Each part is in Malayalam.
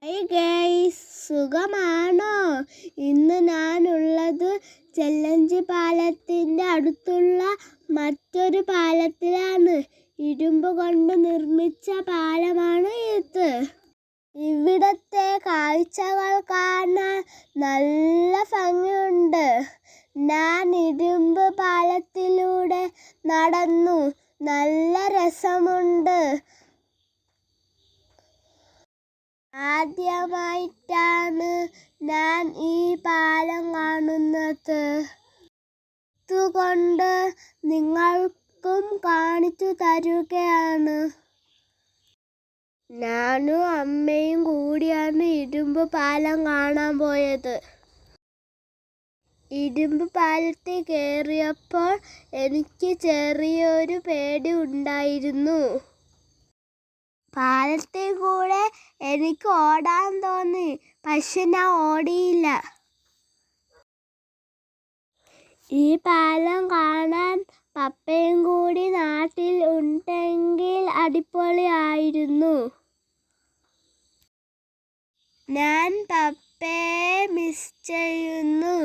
ഹായ് ഗൈസ്, സുഖമാണോ? ഇന്ന് ഞാനുള്ളത് ചെല്ലഞ്ചി പാലത്തിൻ്റെ അടുത്തുള്ള മറ്റൊരു പാലത്തിലാണ്. ഇരുമ്പ് കൊണ്ട് നിർമ്മിച്ച പാലമാണ് ഇത്. ഇവിടത്തെ കാഴ്ചകൾ കാണാൻ നല്ല ഭംഗിയുണ്ട്. ഞാൻ ഇരുമ്പ് പാലത്തിലൂടെ നടന്നു. നല്ല രസമുണ്ട്. ആദ്യമായിട്ടാണ് ഞാൻ ഈ പാലം കാണുന്നത്. അതുകൊണ്ട് നിങ്ങൾക്കും കാണിച്ചു തരുകയാണ്. ഞാനും അമ്മയും കൂടിയാണ് ഇരുമ്പ് പാലം കാണാൻ പോയത്. ഇരുമ്പ് പാലത്തിൽ കയറിയപ്പോൾ എനിക്ക് ചെറിയൊരു പേടി ഉണ്ടായിരുന്നു. പാലത്തിൽ കൂടെ എനിക്ക് ഓടാൻ തോന്നി, പക്ഷെ ഞാൻ ഓടിയില്ല. ഈ പാലം കാണാൻ പപ്പയും കൂടി നാട്ടിൽ ഉണ്ടെങ്കിൽ അടിപൊളിയായിരുന്നു. ഞാൻ പപ്പയെ മിസ് ചെയ്യുന്നു.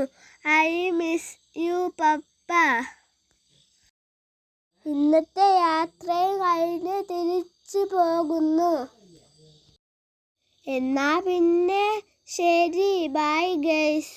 ഐ മിസ് യു പപ്പ. ഇന്നത്തെ യാത്രയും കഴിഞ്ഞ് തിരിച്ചു പോകുന്നു. എന്നാ പിന്നെ ശരി, ബൈ ഗൈസ്.